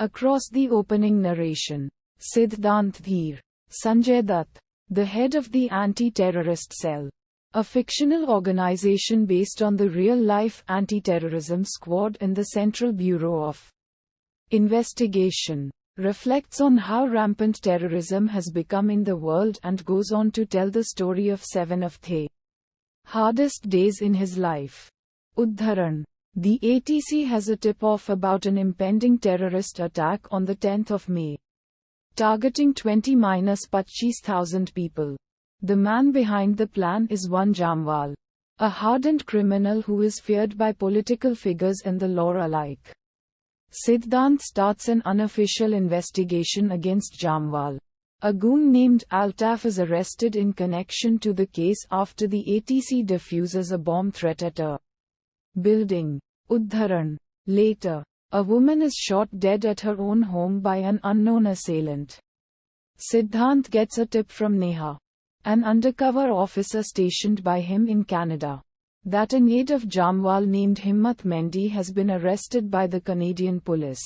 Across the opening narration, Siddhant Dheer, Sanjay Dutt, the head of the Anti-Terrorist Cell, a fictional organization based on the real-life Anti-Terrorism Squad in the Central Bureau of Investigation, reflects on how rampant terrorism has become in the world and goes on to tell the story of 7 of the hardest days in his life. Uddharan. The ATC has a tip-off about an impending terrorist attack on the 10th of May, targeting 20-25,000 people. The man behind the plan is one Jamwal, a hardened criminal who is feared by political figures and the law alike. Siddhant starts an unofficial investigation against Jamwal. A goon named Altaf is arrested in connection to the case after the ATC defuses a bomb threat at a building. Uddharan. Later, a woman is shot dead at her own home by an unknown assailant. Siddhant gets a tip from Neha, an undercover officer stationed by him in Canada, that an aide of Jamwal named Himmat Mendy has been arrested by the Canadian police.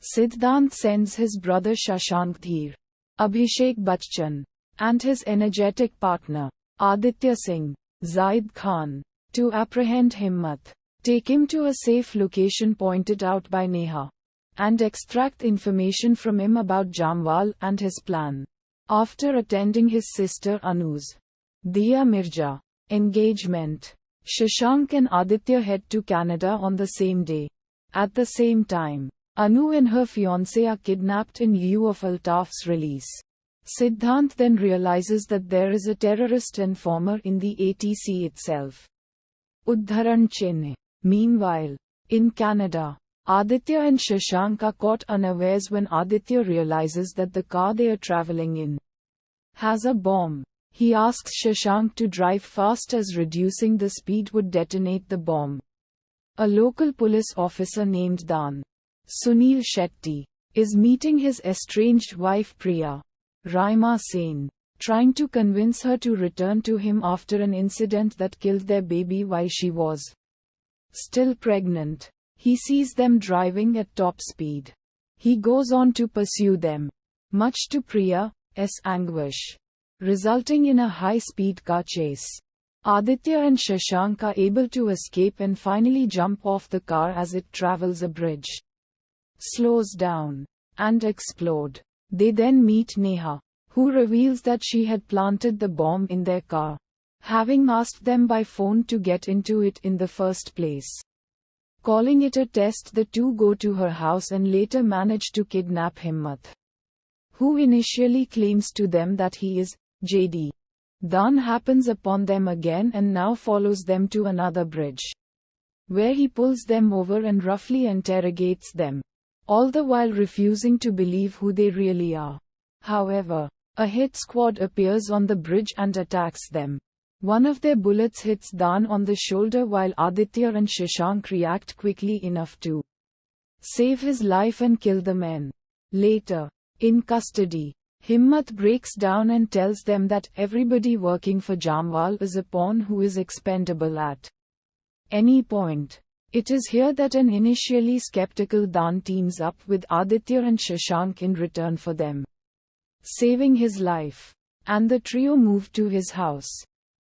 Siddhant sends his brother Shashank Dheer, Abhishek Bachchan, and his energetic partner, Aditya Singh, Zaid Khan, to apprehend Himmat, take him to a safe location pointed out by Neha, and extract information from him about Jamwal and his plan. After attending his sister Anu's Diya Mirza engagement, Shashank and Aditya head to Canada on the same day. At the same time, Anu and her fiancé are kidnapped in lieu of Altaf's release. Siddhant then realizes that there is a terrorist informer in the ATC itself. Uddharan Chennai. Meanwhile, in Canada, Aditya and Shashank are caught unawares when Aditya realizes that the car they are traveling in has a bomb. He asks Shashank to drive fast as reducing the speed would detonate the bomb. A local police officer named Dan Sunil Shetty is meeting his estranged wife Priya Raima Sen, trying to convince her to return to him after an incident that killed their baby while she was still pregnant. He sees them driving at top speed. He goes on to pursue them, much to Priya's anguish, resulting in a high-speed car chase. Aditya and Shashank are able to escape and finally jump off the car as it travels a bridge, slows down, and explode. They then meet Neha, who reveals that she had planted the bomb in their car, having asked them by phone to get into it in the first place. Calling it a test, the two go to her house and later manage to kidnap Himmat, who initially claims to them that he is JD. Dan happens upon them again and now follows them to another bridge, where he pulls them over and roughly interrogates them, all the while refusing to believe who they really are. However, a hit squad appears on the bridge and attacks them. One of their bullets hits Dan on the shoulder while Aditya and Shashank react quickly enough to save his life and kill the men. Later, in custody, Himmat breaks down and tells them that everybody working for Jamwal is a pawn who is expendable at any point. It is here that an initially skeptical Dan teams up with Aditya and Shashank in return for them saving his life, and the trio move to his house.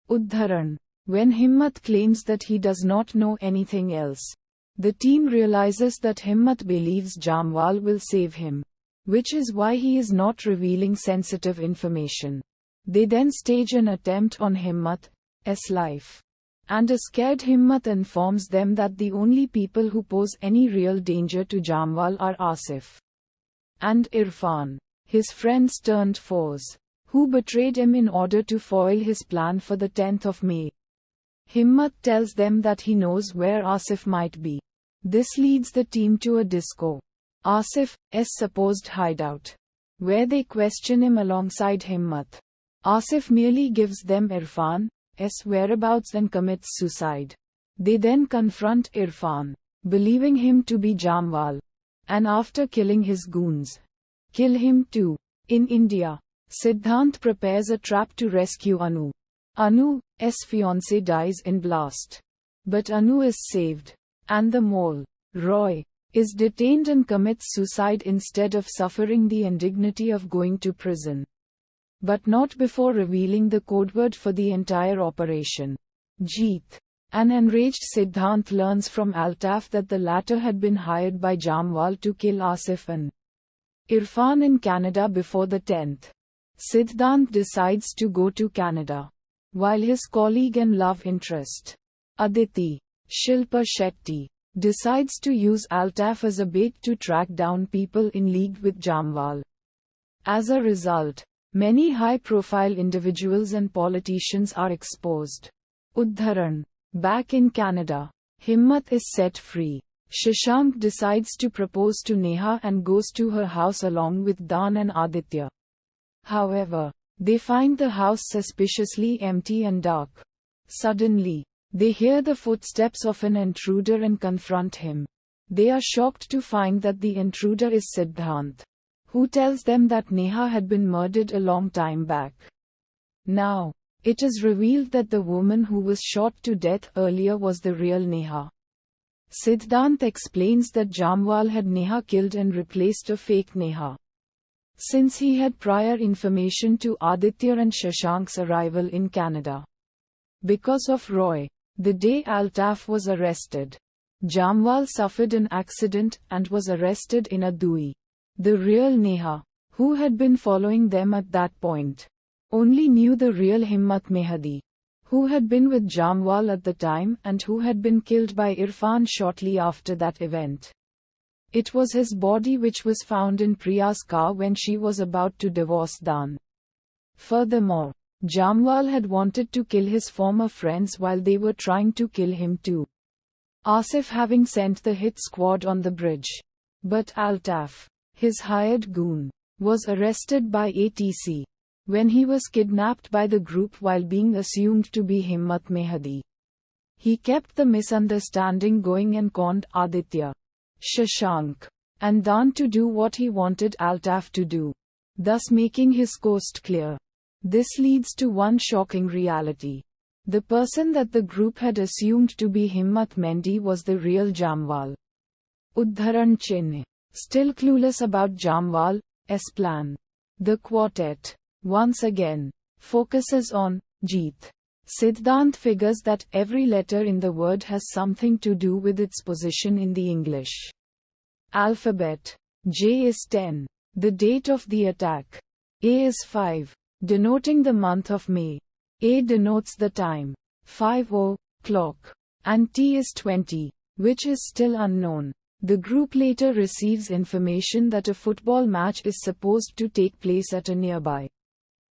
Uddharan. When Himmat claims that he does not know anything else, the team realizes that Himmat believes Jamwal will save him, which is why he is not revealing sensitive information. They then stage an attempt on Himmat's life, and a scared Himmat informs them that the only people who pose any real danger to Jamwal are Asif and Irfan, his friends turned foes, who betrayed him in order to foil his plan for the 10th of May. Himmat tells them that he knows where Asif might be. This leads the team to a disco, Asif's supposed hideout, where they question him alongside Himmat. Asif merely gives them Irfan's whereabouts and commits suicide. They then confront Irfan, believing him to be Jamwal, and after killing his goons, kill him too. In India, Siddhant prepares a trap to rescue Anu. Anu's fiancé dies in blast, but Anu is saved, and the mole, Roy, is detained and commits suicide instead of suffering the indignity of going to prison. But not before revealing the codeword for the entire operation. Jeet. An enraged Siddhant learns from Altaf that the latter had been hired by Jamwal to kill Asif and Irfan in Canada before the 10th. Siddhant decides to go to Canada, while his colleague and love interest, Aditi, Shilpa Shetty, decides to use Altaf as a bait to track down people in league with Jamwal. As a result, many high-profile individuals and politicians are exposed. Udharan. Back in Canada, Himmat is set free. Shashank decides to propose to Neha and goes to her house along with Dan and Aditya. However, they find the house suspiciously empty and dark. Suddenly, they hear the footsteps of an intruder and confront him. They are shocked to find that the intruder is Siddhant, who tells them that Neha had been murdered a long time back. Now, it is revealed that the woman who was shot to death earlier was the real Neha. Siddhant explains that Jamwal had Neha killed and replaced a fake Neha, since he had prior information to Aditya and Shashank's arrival in Canada. Because of Roy, the day Altaf was arrested, Jamwal suffered an accident and was arrested in Adui. The real Neha, who had been following them at that point, only knew the real Himmat Mehdi, who had been with Jamwal at the time and who had been killed by Irfan shortly after that event. It was his body which was found in Priya's car when she was about to divorce Dan. Furthermore, Jamwal had wanted to kill his former friends while they were trying to kill him too, Asif having sent the hit squad on the bridge. But Altaf, his hired goon, was arrested by ATC when he was kidnapped by the group while being assumed to be Himmat Mehdi. He kept the misunderstanding going and conned Aditya, Shashank, and Dan to do what he wanted Altaf to do, thus making his coast clear. This leads to one shocking reality. The person that the group had assumed to be Himmat Mehdi was the real Jamwal. Udharan Chinna. Still clueless about Jamwal's plan, the quartet, once again, focuses on Jeet. Siddhant figures that every letter in the word has something to do with its position in the English alphabet. J is 10, the date of the attack. A is 5, denoting the month of May. A denotes the time, 5 o'clock, and T is 20, which is still unknown. The group later receives information that a football match is supposed to take place at a nearby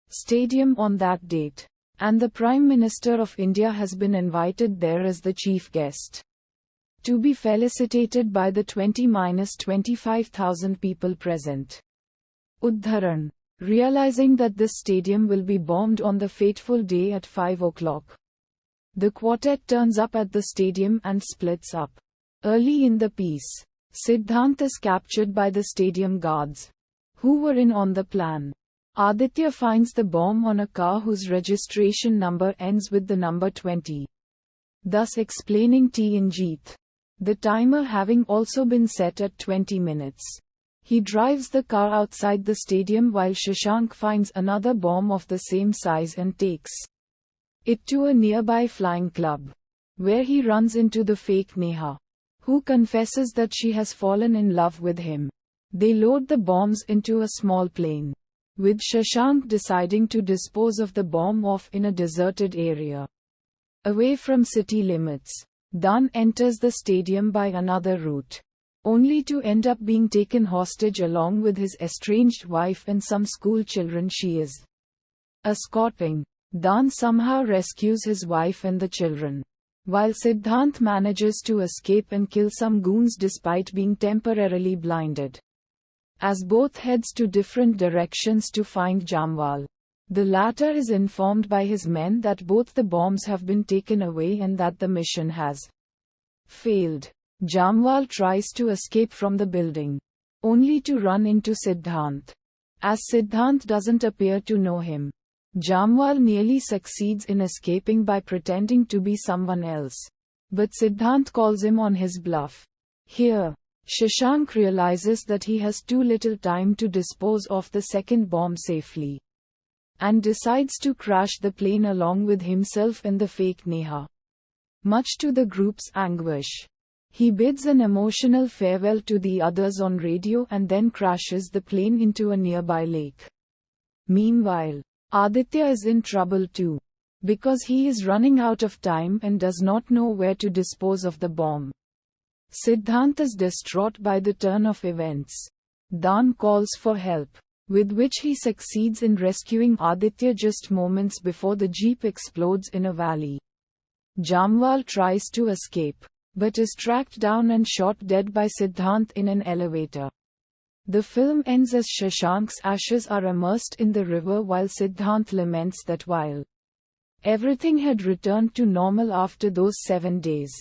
stadium on that date, and the Prime Minister of India has been invited there as the chief guest, to be felicitated by the 20-25,000 people present. Udharan. Realizing that this stadium will be bombed on the fateful day at 5 o'clock, the quartet turns up at the stadium and splits up. Early in the piece, Siddhant is captured by the stadium guards, who were in on the plan. Aditya finds the bomb on a car whose registration number ends with the number 20, thus explaining T in Jeet, the timer having also been set at 20 minutes. He drives the car outside the stadium while Shashank finds another bomb of the same size and takes it to a nearby flying club, where he runs into the fake Neha, who confesses that she has fallen in love with him. They load the bombs into a small plane, with Shashank deciding to dispose of the bomb off in a deserted area, away from city limits. Dan enters the stadium by another route, only to end up being taken hostage along with his estranged wife and some school children she is escorting. Dan somehow rescues his wife and the children, while Siddhant manages to escape and kill some goons despite being temporarily blinded. As both heads to different directions to find Jamwal, the latter is informed by his men that both the bombs have been taken away and that the mission has failed. Jamwal tries to escape from the building, only to run into Siddhant. As Siddhant doesn't appear to know him, Jamwal nearly succeeds in escaping by pretending to be someone else, but Siddhant calls him on his bluff. Here, Shashank realizes that he has too little time to dispose of the second bomb safely, and decides to crash the plane along with himself and the fake Neha. Much to the group's anguish, he bids an emotional farewell to the others on radio and then crashes the plane into a nearby lake. Meanwhile, Aditya is in trouble too, because he is running out of time and does not know where to dispose of the bomb. Siddhant is distraught by the turn of events. Dan calls for help, with which he succeeds in rescuing Aditya just moments before the jeep explodes in a valley. Jamwal tries to escape, but is tracked down and shot dead by Siddhant in an elevator. The film ends as Shashank's ashes are immersed in the river while Siddhant laments that while everything had returned to normal after those 7 days,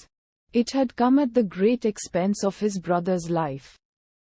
it had come at the great expense of his brother's life.